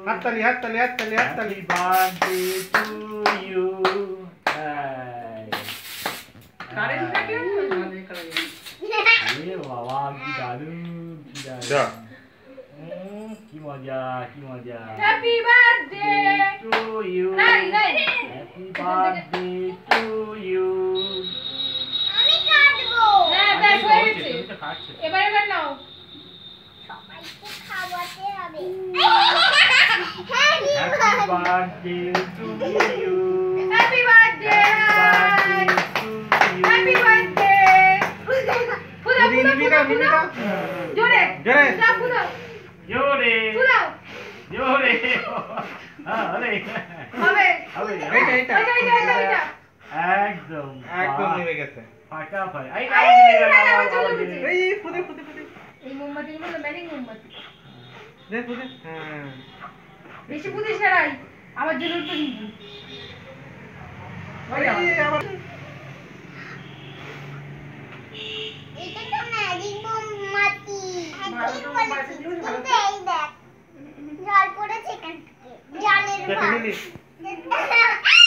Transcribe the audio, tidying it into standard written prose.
হাততালি হাততালি হাততালি হাততালি বার্থডে টু ইউ কারেন্টটা কি হলো এ বাবা কি দারুণ কি দারুণ কি মজা কি মজা happy birthday to you Rai Rai happy birthday to you আমি কাটবো হ্যাঁ ব্যাস হয়ে গেছে তুমি তো খাচ্ছো এবার নাও সবাইকে খাওয়াতে হবে happy birthday to you happy birthday happy birthday ফুদাও ফুদাও জোরে জোরে ফুদাও জোরে ফুদাও জোরে হ্যাঁ আরে হবে হবে এইটা এইটা এটা একদম একদম নেমে গেছে ফাটাফাট এই এই ফুদে ফুদে ফুদে এই মোমবাতি গুলো ম্যানিং মোমবাতি দে ফুদে হ্যাঁ বেশি বুঝিস না রাই আমার জন্য তো নিবি এই আবার এটা তো ম্যাজিক মোমবাতি ভালো মোমবাতি দিলে ভালো কিন্তু এই দেখ জল পড়েছে এখান থেকে জলের কেটে ভাগ নিলি দেখতে